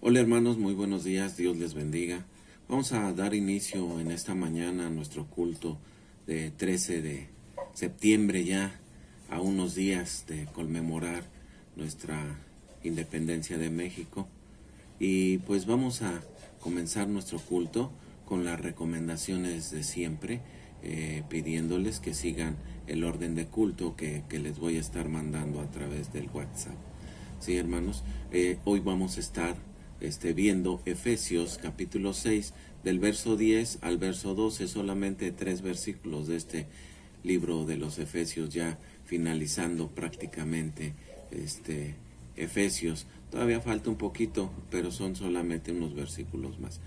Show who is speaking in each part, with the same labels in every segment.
Speaker 1: Hola hermanos, muy buenos días, Dios les bendiga. Vamos a dar inicio en esta mañana a nuestro culto de 13 de septiembre, ya a unos días de conmemorar nuestra independencia de México. Y pues vamos a comenzar nuestro culto con las recomendaciones de siempre, pidiéndoles que sigan el orden de culto que les voy a estar mandando a través del WhatsApp. Sí, hermanos, hoy vamos a estar viendo Efesios capítulo 6, del verso 10 al verso 12, solamente 3 versículos de este libro de los Efesios, ya finalizando prácticamente Efesios. Todavía falta un poquito, pero son solamente unos versículos más.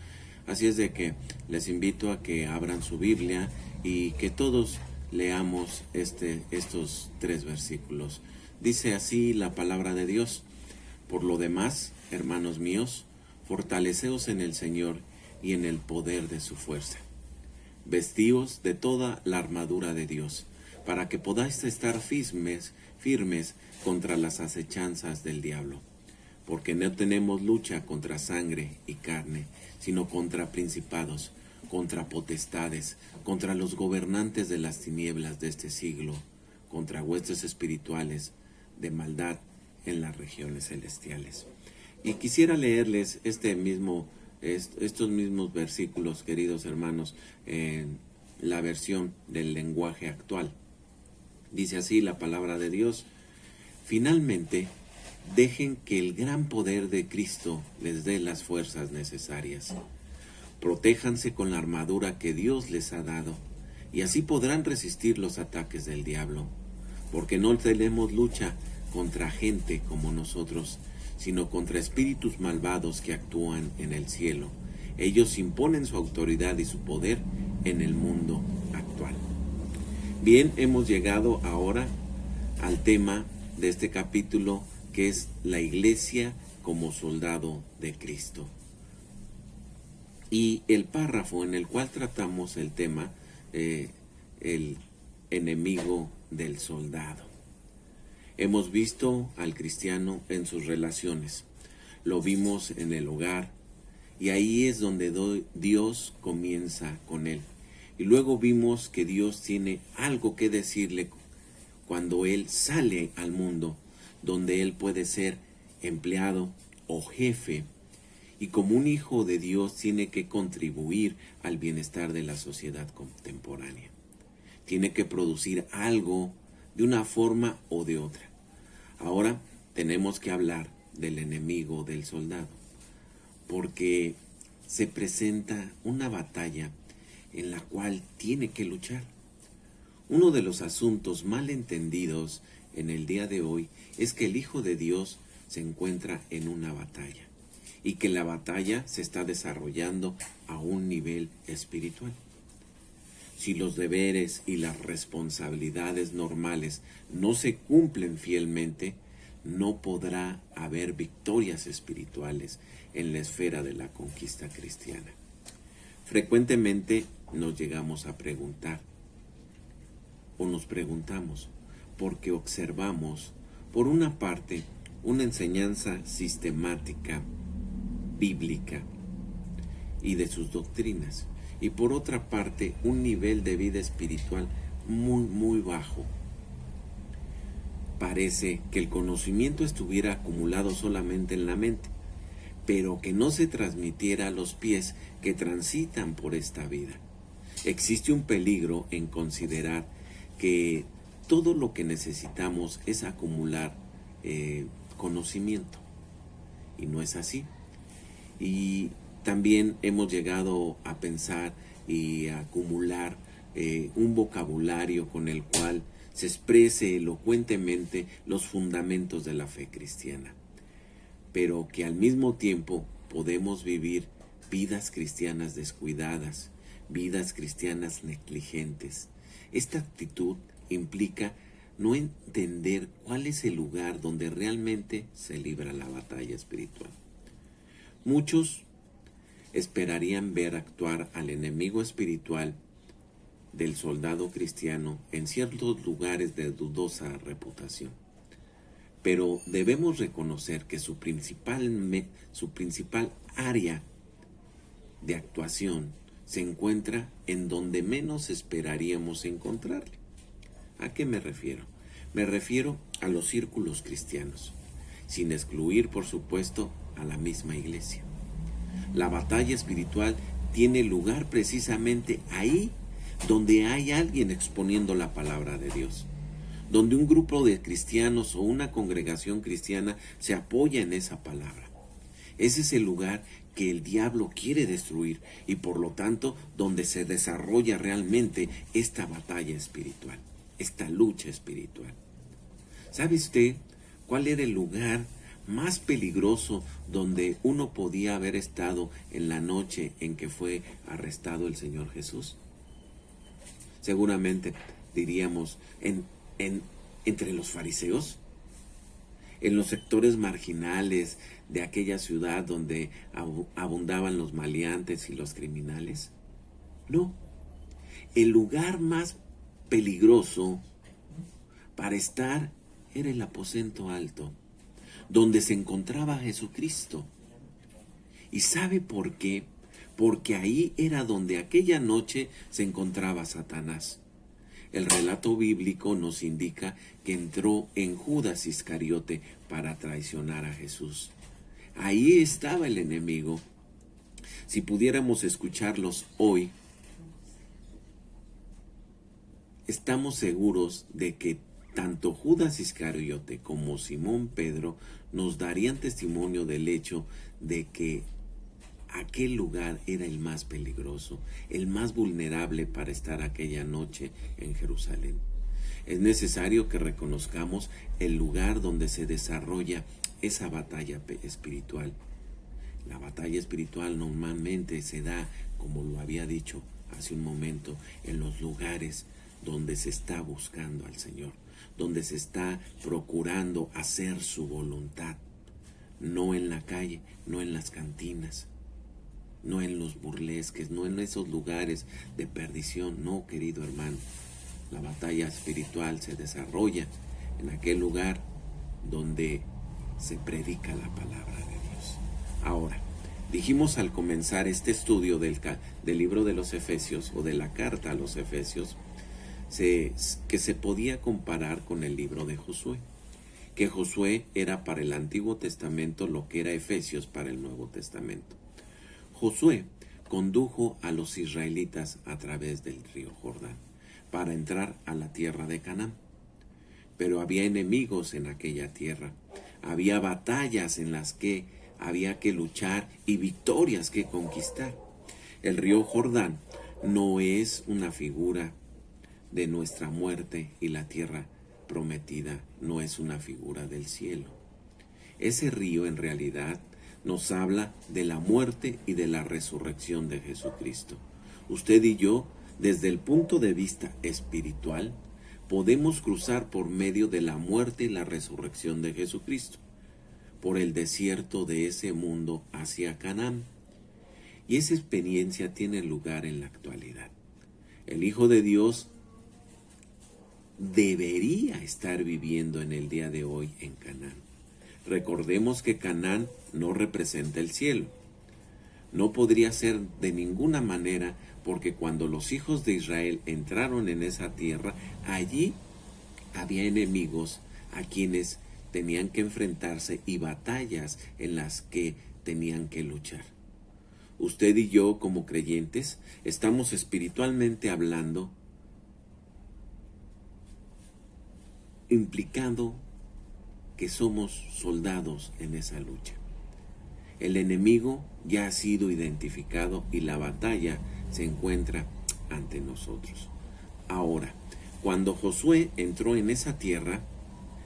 Speaker 1: Así es de que les invito a que abran su Biblia y que todos leamos estos 3 versículos. Dice así la palabra de Dios: por lo demás, hermanos míos, fortaleceos en el Señor y en el poder de su fuerza. Vestíos de toda la armadura de Dios, para que podáis estar firmes contra las acechanzas del diablo. Porque no tenemos lucha contra sangre y carne, sino contra principados, contra potestades, contra los gobernantes de las tinieblas de este siglo, contra huestes espirituales de maldad en las regiones celestiales. Y quisiera leerles estos mismos versículos, queridos hermanos, en la versión del lenguaje actual. Dice así la palabra de Dios: finalmente, dejen que el gran poder de Cristo les dé las fuerzas necesarias. Protéjanse con la armadura que Dios les ha dado, y así podrán resistir los ataques del diablo, porque no tenemos lucha contra gente como nosotros, sino contra espíritus malvados que actúan en el cielo. Ellos imponen su autoridad y su poder en el mundo actual. Bien, hemos llegado ahora al tema de este capítulo, que es la iglesia como soldado de Cristo. Y el párrafo en el cual tratamos el tema, el enemigo del soldado. Hemos visto al cristiano en sus relaciones, lo vimos en el hogar, y ahí es donde Dios comienza con él. Y luego vimos que Dios tiene algo que decirle cuando él sale al mundo, donde él puede ser empleado o jefe, y como un hijo de Dios tiene que contribuir al bienestar de la sociedad contemporánea. Tiene que producir algo de una forma o de otra. Ahora tenemos que hablar del enemigo del soldado, porque se presenta una batalla en la cual tiene que luchar. Uno de los asuntos mal entendidos en el día de hoy es que el Hijo de Dios se encuentra en una batalla y que la batalla se está desarrollando a un nivel espiritual. Si los deberes y las responsabilidades normales no se cumplen fielmente, no podrá haber victorias espirituales en la esfera de la conquista cristiana. Frecuentemente nos llegamos a preguntar, o nos preguntamos, porque observamos, por una parte, una enseñanza sistemática, bíblica y de sus doctrinas, y por otra parte un nivel de vida espiritual muy bajo. Parece que el conocimiento estuviera acumulado solamente en la mente, pero que no se transmitiera a los pies que transitan por esta vida. Existe un peligro en considerar que todo lo que necesitamos es acumular conocimiento, y no es así. Y también hemos llegado a pensar y a acumular un vocabulario con el cual se exprese elocuentemente los fundamentos de la fe cristiana, pero que al mismo tiempo podemos vivir vidas cristianas descuidadas, vidas cristianas negligentes. Esta actitud implica no entender cuál es el lugar donde realmente se libra la batalla espiritual. Muchos esperarían ver actuar al enemigo espiritual del soldado cristiano en ciertos lugares de dudosa reputación. pero debemos reconocer que su principal área de actuación se encuentra en donde menos esperaríamos encontrarle. ¿A qué me refiero? Me refiero a los círculos cristianos, sin excluir, por supuesto, a la misma iglesia. La batalla espiritual tiene lugar precisamente ahí donde hay alguien exponiendo la palabra de Dios, donde un grupo de cristianos o una congregación cristiana se apoya en esa palabra. Ese es el lugar que el diablo quiere destruir y por lo tanto donde se desarrolla realmente esta batalla espiritual, esta lucha espiritual. ¿Sabe usted cuál era el lugar más peligroso donde uno podía haber estado en la noche en que fue arrestado el Señor Jesús? Seguramente diríamos entre los fariseos, en los sectores marginales de aquella ciudad donde abundaban los maleantes y los criminales. No, el lugar más peligroso para estar era el aposento alto, donde se encontraba Jesucristo. ¿Y sabe por qué? Porque ahí era donde aquella noche se encontraba Satanás. El relato bíblico nos indica que entró en Judas Iscariote para traicionar a Jesús. Ahí estaba el enemigo. Si pudiéramos escucharlos hoy, estamos seguros de que tanto Judas Iscariote como Simón Pedro nos darían testimonio del hecho de que aquel lugar era el más peligroso, el más vulnerable para estar aquella noche en Jerusalén. Es necesario que reconozcamos el lugar donde se desarrolla esa batalla espiritual. La batalla espiritual normalmente se da, como lo había dicho hace un momento, en los lugares donde se está buscando al Señor, donde se está procurando hacer su voluntad, no en la calle, no en las cantinas, no en los burlesques, no en esos lugares de perdición. No, querido hermano, la batalla espiritual se desarrolla en aquel lugar donde se predica la palabra de Dios. Ahora, dijimos al comenzar este estudio del libro de los Efesios, o de la carta a los Efesios, que se podía comparar con el libro de Josué, que Josué era para el Antiguo Testamento lo que era Efesios para el Nuevo Testamento. Josué condujo a los israelitas a través del río Jordán para entrar a la tierra de Canaán. Pero había enemigos en aquella tierra, había batallas en las que había que luchar y victorias que conquistar. El río Jordán no es una figura de nuestra muerte y la tierra prometida no es una figura del cielo. Ese río en realidad nos habla de la muerte y de la resurrección de Jesucristo. Usted y yo, desde el punto de vista espiritual, podemos cruzar por medio de la muerte y la resurrección de Jesucristo, por el desierto de ese mundo hacia Canaán. Y esa experiencia tiene lugar en la actualidad. El Hijo de Dios debería estar viviendo en el día de hoy en Canaán. Recordemos que Canaán no representa el cielo. No podría ser de ninguna manera, porque cuando los hijos de Israel entraron en esa tierra, allí había enemigos a quienes tenían que enfrentarse y batallas en las que tenían que luchar. Usted y yo, como creyentes, estamos espiritualmente hablando implicando que somos soldados en esa lucha. El enemigo ya ha sido identificado y la batalla se encuentra ante nosotros. Ahora, cuando Josué entró en esa tierra,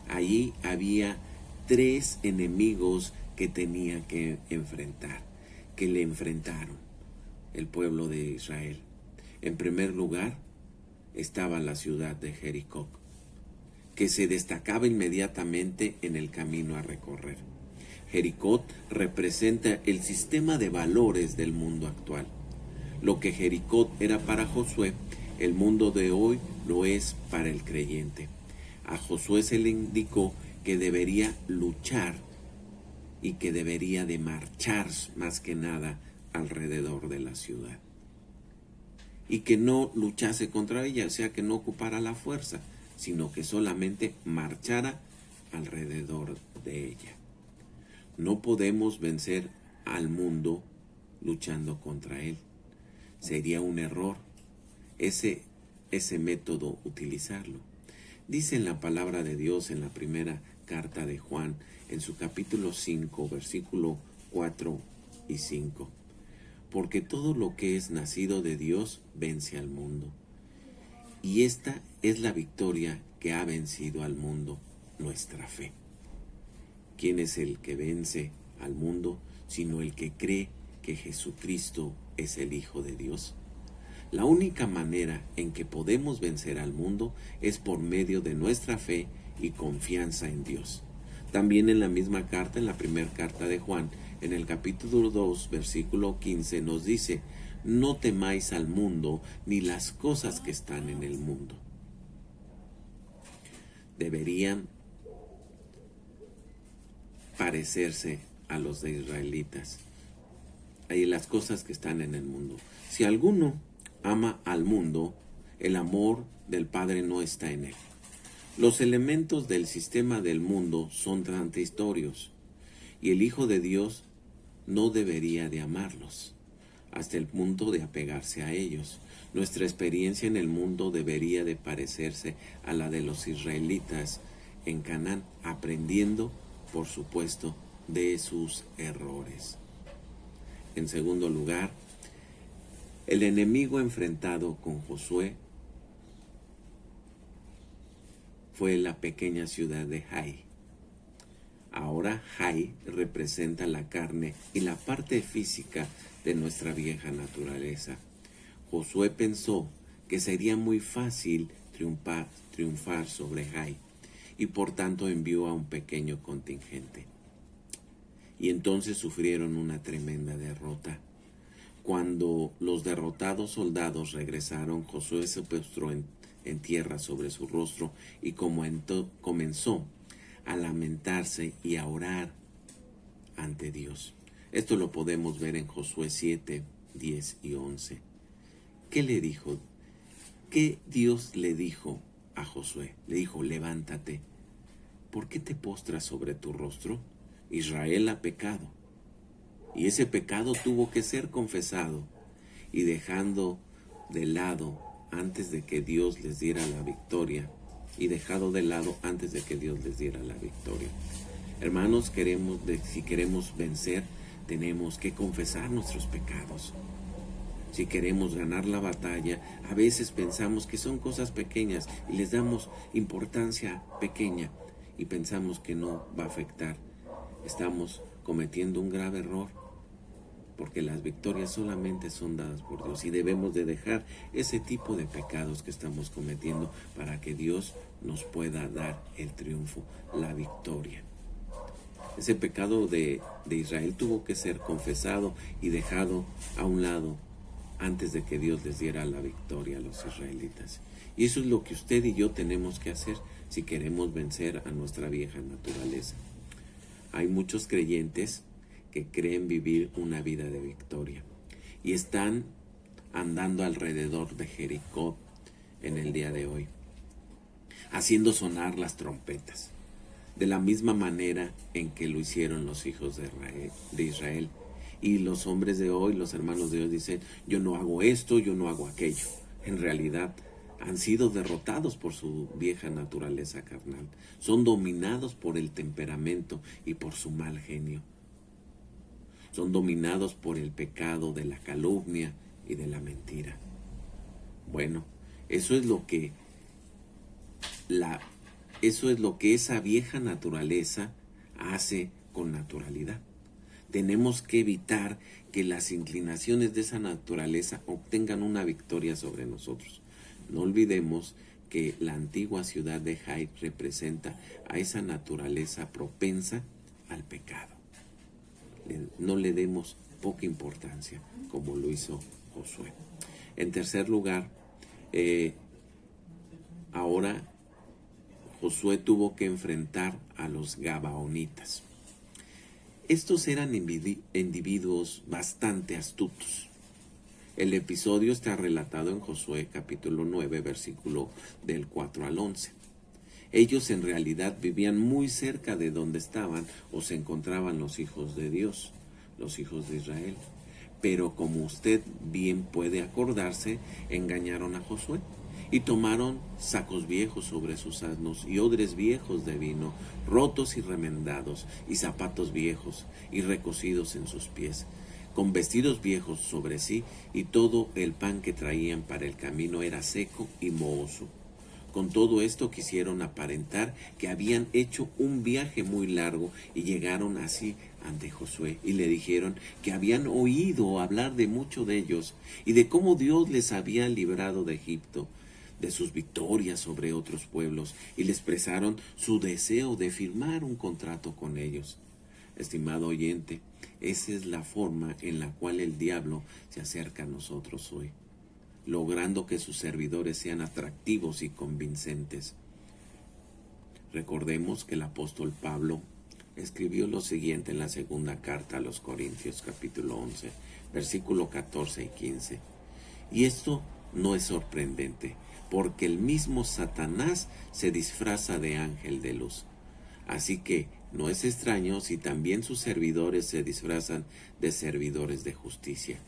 Speaker 1: allí había 3 enemigos que tenía que enfrentar, que le enfrentaron el pueblo de Israel. En primer lugar, estaba la ciudad de Jericó, que se destacaba inmediatamente en el camino a recorrer. Jericó representa el sistema de valores del mundo actual. Lo que Jericó era para Josué, el mundo de hoy lo es para el creyente. A Josué se le indicó que debería luchar y que debería de marchar más que nada alrededor de la ciudad. Y que no luchase contra ella, o sea, que no ocupara la fuerza, sino que solamente marchara alrededor de ella. No podemos vencer al mundo luchando contra él. Sería un error ese método utilizarlo. Dice en la palabra de Dios en la primera carta de Juan, en su capítulo 5, versículo 4 y 5. Porque todo lo que es nacido de Dios vence al mundo. Y esta es la victoria que ha vencido al mundo, nuestra fe. ¿Quién es el que vence al mundo sino el que cree que Jesucristo es el Hijo de Dios? La única manera en que podemos vencer al mundo es por medio de nuestra fe y confianza en Dios. También en la misma carta, en la primera carta de Juan, en el capítulo 2, versículo 15, nos dice: no temáis al mundo ni las cosas que están en el mundo. Deberían parecerse a los de israelitas. Hay las cosas que están en el mundo. Si alguno ama al mundo, el amor del Padre no está en él. Los elementos del sistema del mundo son transitorios y el Hijo de Dios no debería de amarlos hasta el punto de apegarse a ellos. Nuestra experiencia en el mundo debería de parecerse a la de los israelitas en Canaán, aprendiendo, por supuesto, de sus errores. En segundo lugar, el enemigo enfrentado con Josué fue la pequeña ciudad de Jai. Ahora Jai representa la carne y la parte física de nuestra vieja naturaleza. Josué pensó que sería muy fácil triunfar sobre Jai y por tanto envió a un pequeño contingente. Y entonces sufrieron una tremenda derrota. Cuando los derrotados soldados regresaron, Josué se postró en tierra sobre su rostro y comenzó a lamentarse y a orar ante Dios. Esto lo podemos ver en Josué 7, 10 y 11. ¿Qué le dijo? ¿Qué Dios le dijo a Josué? Le dijo: levántate. ¿Por qué te postras sobre tu rostro? Israel ha pecado. Y ese pecado tuvo que ser confesado y dejando de lado antes de que Dios les diera la victoria. Hermanos, si queremos vencer, tenemos que confesar nuestros pecados. Si queremos ganar la batalla, a veces pensamos que son cosas pequeñas y les damos importancia pequeña y pensamos que no va a afectar. Estamos cometiendo un grave error, porque las victorias solamente son dadas por Dios y debemos de dejar ese tipo de pecados que estamos cometiendo para que Dios nos pueda dar el triunfo, la victoria. Ese pecado de Israel tuvo que ser confesado y dejado a un lado antes de que Dios les diera la victoria a los israelitas. Y eso es lo que usted y yo tenemos que hacer si queremos vencer a nuestra vieja naturaleza. Hay muchos creyentes que creen vivir una vida de victoria y están andando alrededor de Jericó en el día de hoy, haciendo sonar las trompetas, de la misma manera en que lo hicieron los hijos de Israel. Y los hombres de hoy, los hermanos de hoy dicen: yo no hago esto, yo no hago aquello. En realidad han sido derrotados por su vieja naturaleza carnal. Son dominados por el temperamento y por su mal genio. Son dominados por el pecado de la calumnia y de la mentira. Bueno, eso es lo que esa vieja naturaleza hace con naturalidad. Tenemos que evitar que las inclinaciones de esa naturaleza obtengan una victoria sobre nosotros. No olvidemos que la antigua ciudad de Jai representa a esa naturaleza propensa al pecado. No le demos poca importancia como lo hizo Josué. En tercer lugar, ahora Josué tuvo que enfrentar a los Gabaonitas. Estos eran individuos bastante astutos. El episodio está relatado en Josué capítulo 9, versículo del 4 al 11. Ellos en realidad vivían muy cerca de donde estaban o se encontraban los hijos de Dios, los hijos de Israel. Pero como usted bien puede acordarse, engañaron a Josué y tomaron sacos viejos sobre sus asnos y odres viejos de vino, rotos y remendados, y zapatos viejos y recocidos en sus pies, con vestidos viejos sobre sí, y todo el pan que traían para el camino era seco y mohoso. Con todo esto quisieron aparentar que habían hecho un viaje muy largo y llegaron así ante Josué y le dijeron que habían oído hablar de mucho de ellos y de cómo Dios les había librado de Egipto, de sus victorias sobre otros pueblos, y le expresaron su deseo de firmar un contrato con ellos. Estimado oyente, esa es la forma en la cual el diablo se acerca a nosotros hoy, logrando que sus servidores sean atractivos y convincentes. Recordemos que el apóstol Pablo escribió lo siguiente en la segunda carta a los Corintios, capítulo 11, versículo 14 y 15. Y esto no es sorprendente, porque el mismo Satanás se disfraza de ángel de luz. Así que no es extraño si también sus servidores se disfrazan de servidores de justicia,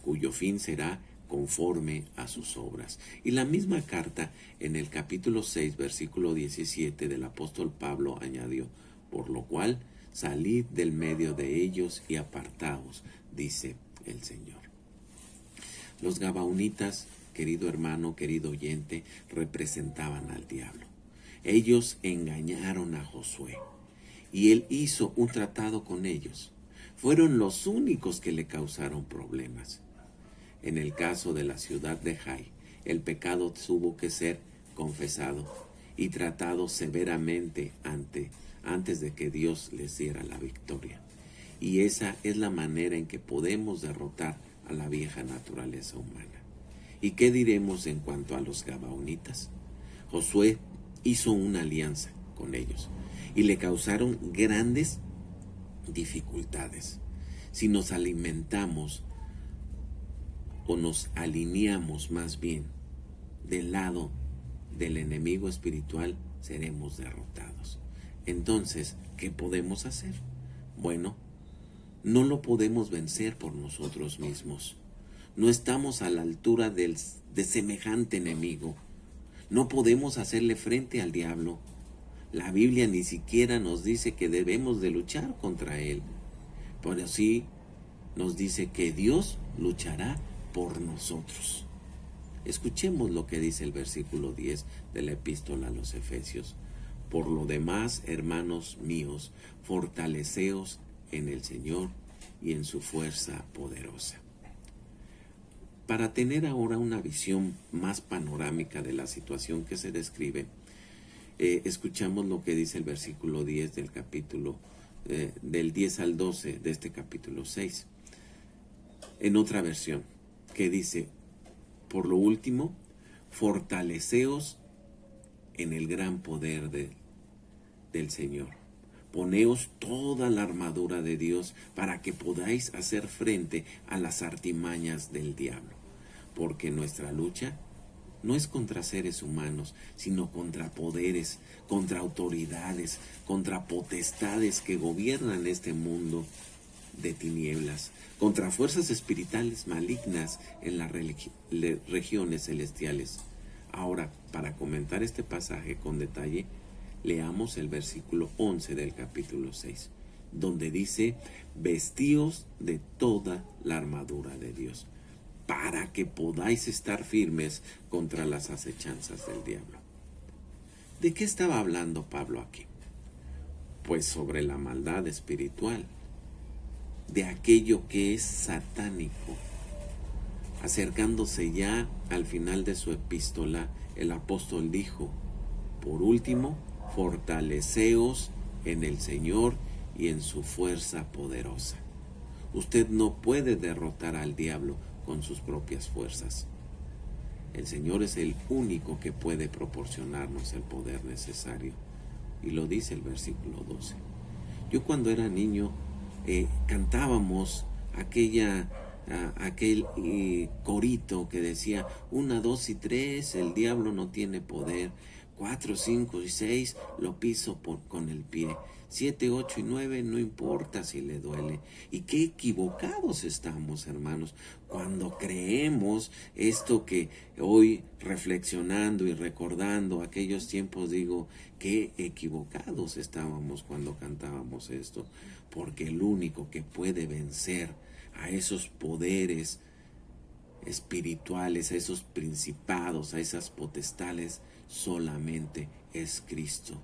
Speaker 1: cuyo fin será conforme a sus obras. Y la misma carta, en el capítulo 6, versículo 17 del apóstol Pablo añadió: por lo cual salid del medio de ellos y apartaos, dice el Señor. Los Gabaonitas, querido hermano, querido oyente, representaban al diablo. Ellos engañaron a Josué y él hizo un tratado con ellos. Fueron los únicos que le causaron problemas. En el caso de la ciudad de Jai, el pecado tuvo que ser confesado y tratado severamente antes de que Dios les diera la victoria. Y esa es la manera en que podemos derrotar a la vieja naturaleza humana. ¿Y qué diremos en cuanto a los Gabaonitas? Josué hizo una alianza con ellos y le causaron grandes dificultades. Si nos alimentamos o nos alineamos más bien del lado del enemigo espiritual, seremos derrotados. Entonces, ¿qué podemos hacer? Bueno, no lo podemos vencer por nosotros mismos. No estamos a la altura de semejante enemigo. No podemos hacerle frente al diablo. La Biblia ni siquiera nos dice que debemos de luchar contra él. Pero sí nos dice que Dios luchará por nosotros. Escuchemos lo que dice el versículo 10 de la epístola a los Efesios. Por lo demás, hermanos míos, fortaleceos en el Señor y en su fuerza poderosa. Para tener ahora una visión más panorámica de la situación que se describe, escuchamos lo que dice el versículo 10 del capítulo, del 10 al 12 de este capítulo 6. En otra versión, que dice: por lo último, fortaleceos en el gran poder del Señor. Poneos toda la armadura de Dios para que podáis hacer frente a las artimañas del diablo. Porque nuestra lucha no es contra seres humanos, sino contra poderes, contra autoridades, contra potestades que gobiernan este mundo de tinieblas, contra fuerzas espirituales malignas en las regiones celestiales. Ahora, para comentar este pasaje con detalle, leamos el versículo 11 del capítulo 6, donde dice: vestíos de toda la armadura de Dios, para que podáis estar firmes contra las acechanzas del diablo. ¿De qué estaba hablando Pablo aquí? Pues sobre la maldad espiritual, de aquello que es satánico. Acercándose ya al final de su epístola, el apóstol dijo: por último, fortaleceos en el Señor y en su fuerza poderosa. Usted no puede derrotar al diablo con sus propias fuerzas. El Señor es el único que puede proporcionarnos el poder necesario. Y lo dice el versículo 12. Yo cuando era niño cantábamos aquel corito que decía 1, 2 y 3, el diablo no tiene poder. 4, 5 y 6 lo piso con el pie. 7, 8 y 9 no importa si le duele. Y qué equivocados estamos, hermanos, cuando creemos esto que hoy, reflexionando y recordando aquellos tiempos, digo, qué equivocados estábamos cuando cantábamos esto, porque el único que puede vencer a esos poderes espirituales, a esos principados, a esas potestades, solamente es Cristo,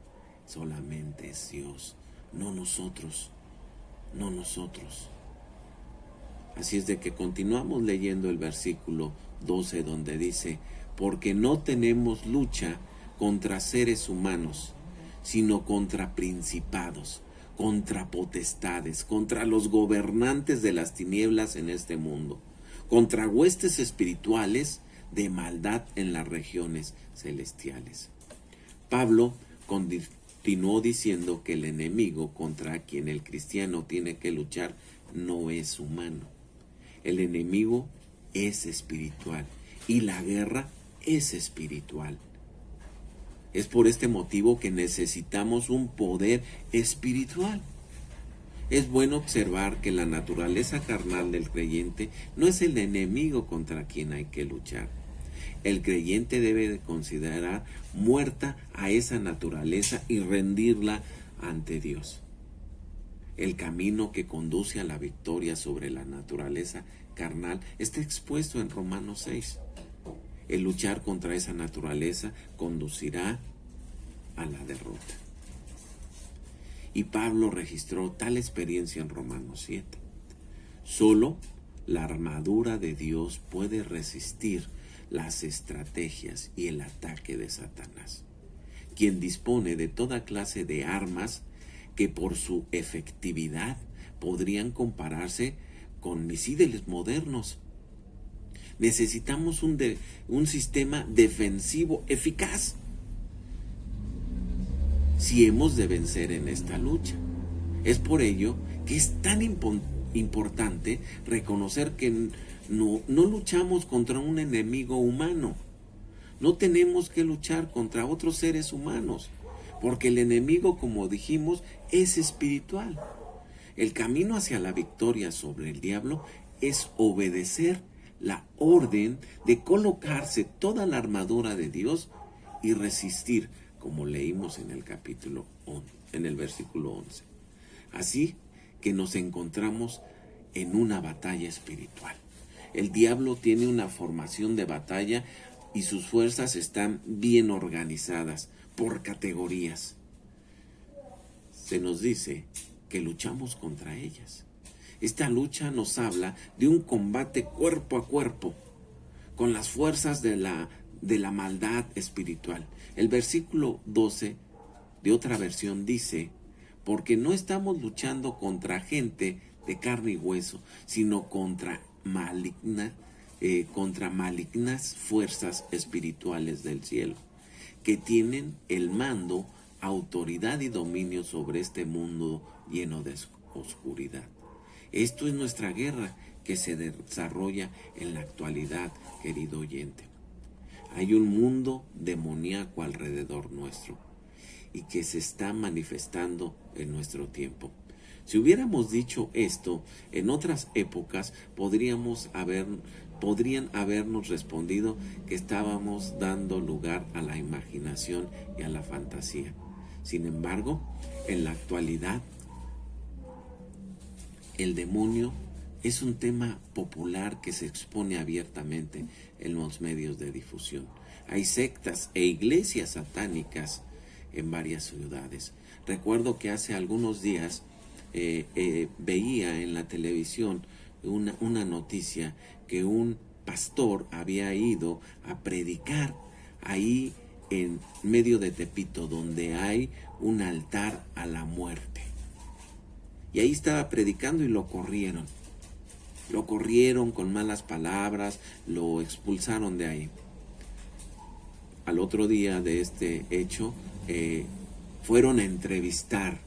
Speaker 1: solamente es Dios, no nosotros, no nosotros. Así es de que continuamos leyendo el versículo 12 donde dice, porque no tenemos lucha contra seres humanos, sino contra principados, contra potestades, contra los gobernantes de las tinieblas en este mundo, contra huestes espirituales de maldad en las regiones celestiales. Pablo continuó diciendo que el enemigo contra quien el cristiano tiene que luchar no es humano. El enemigo es espiritual y la guerra es espiritual. Es por este motivo que necesitamos un poder espiritual. Es bueno observar que la naturaleza carnal del creyente no es el enemigo contra quien hay que luchar. El creyente debe de considerar muerta a esa naturaleza y rendirla ante Dios. El camino que conduce a la victoria sobre la naturaleza carnal está expuesto en Romanos 6. El luchar contra esa naturaleza conducirá a la derrota. Y Pablo registró tal experiencia en Romanos 7. Solo la armadura de Dios puede resistir las estrategias y el ataque de Satanás, quien dispone de toda clase de armas que por su efectividad podrían compararse con misiles modernos. Necesitamos un sistema defensivo eficaz si hemos de vencer en esta lucha. Es por ello que es tan importante reconocer que no luchamos contra un enemigo humano. No tenemos que luchar contra otros seres humanos, porque el enemigo, como dijimos, es espiritual. El camino hacia la victoria sobre el diablo es obedecer la orden de colocarse toda la armadura de Dios y resistir, como leímos en el versículo 11. Así que nos encontramos en una batalla espiritual. El diablo tiene una formación de batalla y sus fuerzas están bien organizadas por categorías. Se nos dice que luchamos contra ellas. Esta lucha nos habla de un combate cuerpo a cuerpo con las fuerzas de la maldad espiritual. El versículo 12 de otra versión dice, porque no estamos luchando contra gente de carne y hueso, sino contra malignas fuerzas espirituales del cielo, que tienen el mando, autoridad y dominio sobre este mundo lleno de oscuridad. Esto es nuestra guerra que se desarrolla en la actualidad, querido oyente. Hay un mundo demoníaco alrededor nuestro y que se está manifestando en nuestro tiempo. Si hubiéramos dicho esto en otras épocas, podrían habernos respondido que estábamos dando lugar a la imaginación y a la fantasía. Sin embargo, en la actualidad, el demonio es un tema popular que se expone abiertamente en los medios de difusión. Hay sectas e iglesias satánicas en varias ciudades. Recuerdo que hace algunos días veía en la televisión una noticia que un pastor había ido a predicar ahí en medio de Tepito, donde hay un altar a la muerte. Y ahí estaba predicando y lo corrieron. Lo corrieron con malas palabras, lo expulsaron de ahí. al otro día de este hecho, fueron a entrevistar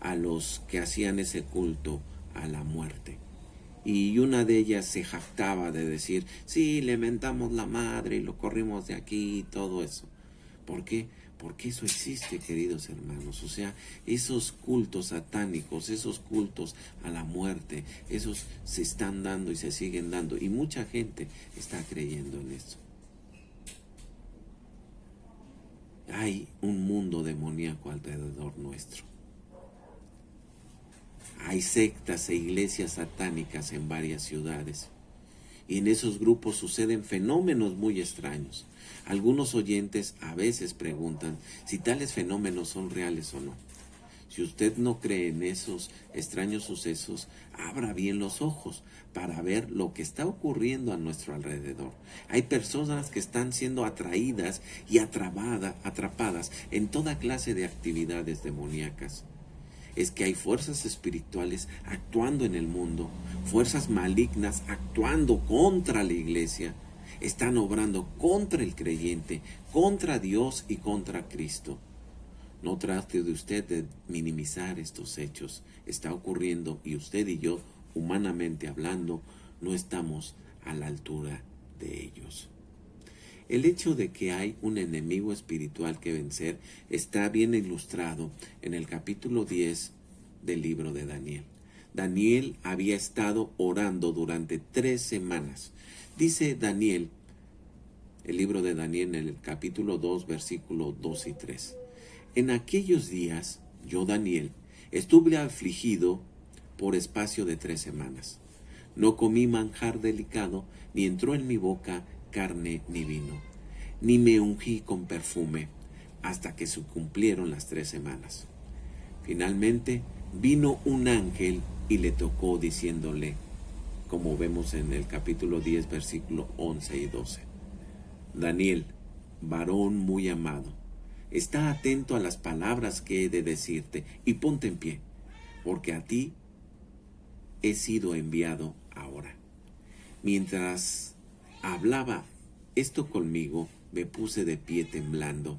Speaker 1: a los que hacían ese culto a la muerte. Y una de ellas se jactaba de decir, sí, le mentamos la madre y lo corrimos de aquí y todo eso. ¿Por qué? Porque eso existe, queridos hermanos. O sea, esos cultos satánicos, esos cultos a la muerte, esos se están dando y se siguen dando. Y mucha gente está creyendo en eso. Hay un mundo demoníaco alrededor nuestro. Hay sectas e iglesias satánicas en varias ciudades. Y en esos grupos suceden fenómenos muy extraños. Algunos oyentes a veces preguntan si tales fenómenos son reales o no. Si usted no cree en esos extraños sucesos, abra bien los ojos para ver lo que está ocurriendo a nuestro alrededor. Hay personas que están siendo atraídas y atrapadas en toda clase de actividades demoníacas. Es que hay fuerzas espirituales actuando en el mundo, fuerzas malignas actuando contra la iglesia, están obrando contra el creyente, contra Dios y contra Cristo. No trate de usted de minimizar estos hechos. Está ocurriendo y usted y yo, humanamente hablando, no estamos a la altura de ellos. El hecho de que hay un enemigo espiritual que vencer está bien ilustrado en el capítulo 10 del libro de Daniel. Daniel había estado orando durante 3 semanas. Dice Daniel, el libro de Daniel en el capítulo 2, versículos 2 y 3. En aquellos días, yo Daniel, estuve afligido por espacio de 3 semanas. No comí manjar delicado, ni entró en mi boca carne ni vino, ni me ungí con perfume, hasta que se cumplieron las 3 semanas. Finalmente vino un ángel y le tocó diciéndole, como vemos en el capítulo 10, versículo 11 y 12. Daniel, varón muy amado, está atento a las palabras que he de decirte y ponte en pie, porque a ti he sido enviado ahora. Mientras hablaba esto conmigo, me puse de pie temblando.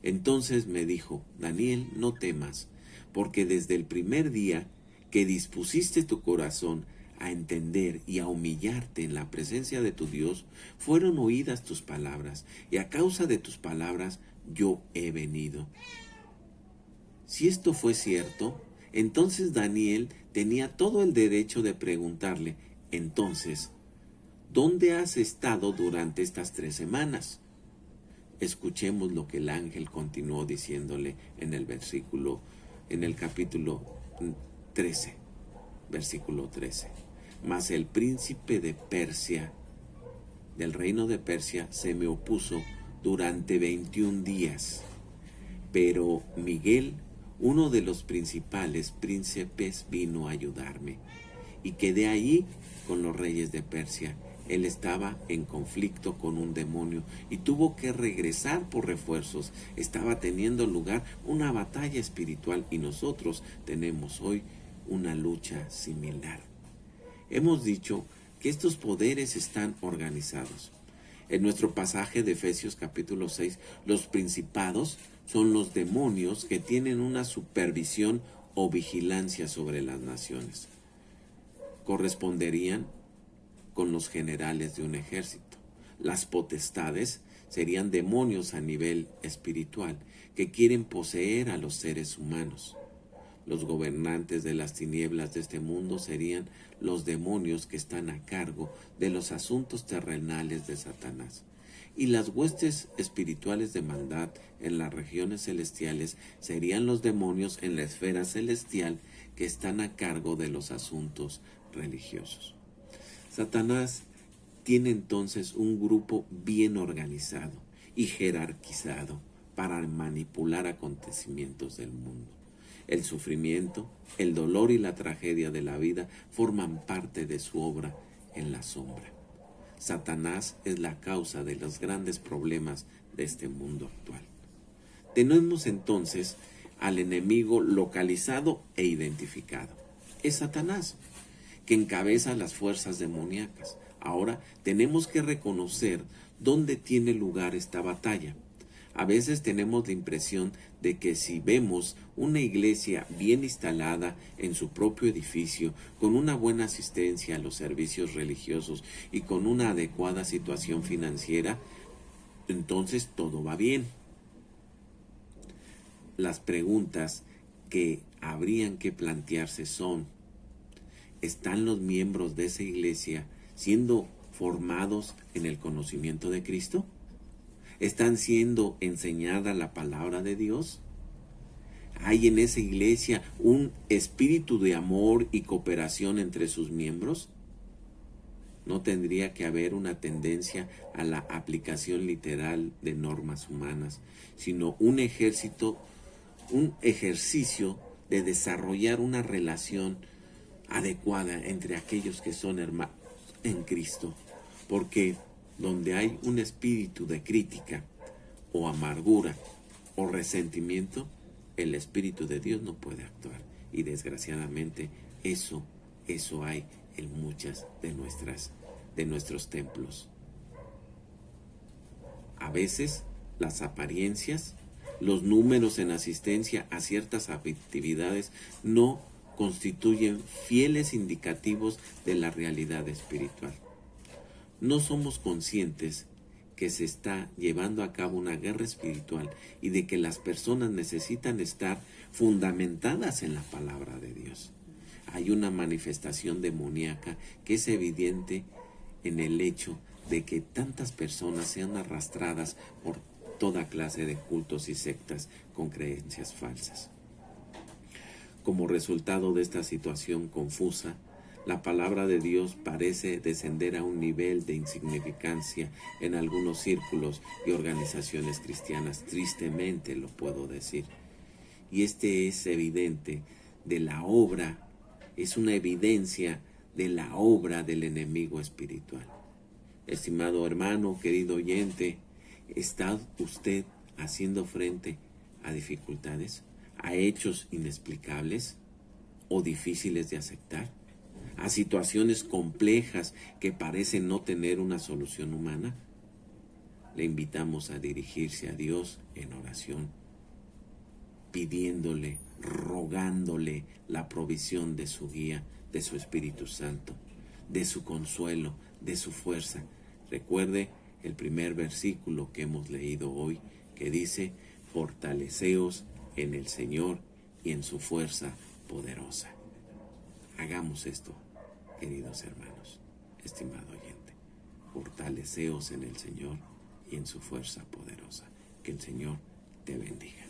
Speaker 1: Entonces me dijo, Daniel, no temas, porque desde el primer día que dispusiste tu corazón a entender y a humillarte en la presencia de tu Dios, fueron oídas tus palabras, y a causa de tus palabras yo he venido. Si esto fue cierto, entonces Daniel tenía todo el derecho de preguntarle, entonces, ¿dónde has estado durante estas 3 semanas? Escuchemos lo que el ángel continuó diciéndole en el capítulo 13, versículo 13. Mas el príncipe de Persia, del reino de Persia, se me opuso durante 21 días. Pero Miguel, uno de los principales príncipes, vino a ayudarme. Y quedé allí con los reyes de Persia. Él estaba en conflicto con un demonio y tuvo que regresar por refuerzos. Estaba teniendo lugar una batalla espiritual y nosotros tenemos hoy una lucha similar. Hemos dicho que estos poderes están organizados. En nuestro pasaje de Efesios capítulo 6, los principados son los demonios que tienen una supervisión o vigilancia sobre las naciones. Corresponderían con los generales de un ejército. Las potestades serían demonios a nivel espiritual que quieren poseer a los seres humanos. Los gobernantes de las tinieblas de este mundo serían los demonios que están a cargo de los asuntos terrenales de Satanás. Y las huestes espirituales de maldad en las regiones celestiales serían los demonios en la esfera celestial que están a cargo de los asuntos religiosos. Satanás tiene entonces un grupo bien organizado y jerarquizado para manipular acontecimientos del mundo. El sufrimiento, el dolor y la tragedia de la vida forman parte de su obra en la sombra. Satanás es la causa de los grandes problemas de este mundo actual. Tenemos entonces al enemigo localizado e identificado. Es Satanás, que encabeza las fuerzas demoníacas. Ahora tenemos que reconocer dónde tiene lugar esta batalla. A veces tenemos la impresión de que si vemos una iglesia bien instalada en su propio edificio, con una buena asistencia a los servicios religiosos y con una adecuada situación financiera, entonces todo va bien. Las preguntas que habrían que plantearse son: ¿están los miembros de esa iglesia siendo formados en el conocimiento de Cristo? ¿Están siendo enseñada la palabra de Dios? ¿Hay en esa iglesia un espíritu de amor y cooperación entre sus miembros? No tendría que haber una tendencia a la aplicación literal de normas humanas, sino un ejercicio de desarrollar una relación adecuada entre aquellos que son hermanos en Cristo. Porque donde hay un espíritu de crítica o amargura o resentimiento, el Espíritu de Dios no puede actuar. Y desgraciadamente eso hay en muchas de nuestros templos. A veces las apariencias, los números en asistencia a ciertas actividades no constituyen fieles indicativos de la realidad espiritual. No somos conscientes que se está llevando a cabo una guerra espiritual y de que las personas necesitan estar fundamentadas en la palabra de Dios. Hay una manifestación demoníaca que es evidente en el hecho de que tantas personas sean arrastradas por toda clase de cultos y sectas con creencias falsas. Como resultado de esta situación confusa, la palabra de Dios parece descender a un nivel de insignificancia en algunos círculos y organizaciones cristianas. Tristemente lo puedo decir. Y es evidente de la obra, es una evidencia de la obra del enemigo espiritual. Estimado hermano, querido oyente, ¿está usted haciendo frente a dificultades, a hechos inexplicables o difíciles de aceptar? ¿A situaciones complejas que parecen no tener una solución humana? Le invitamos a dirigirse a Dios en oración, pidiéndole, rogándole la provisión de su guía, de su Espíritu Santo, de su consuelo, de su fuerza. Recuerde el primer versículo que hemos leído hoy, que dice: fortaleceos en el Señor y en su fuerza poderosa. Hagamos esto, queridos hermanos, estimado oyente. Fortaleceos en el Señor y en su fuerza poderosa. Que el Señor te bendiga.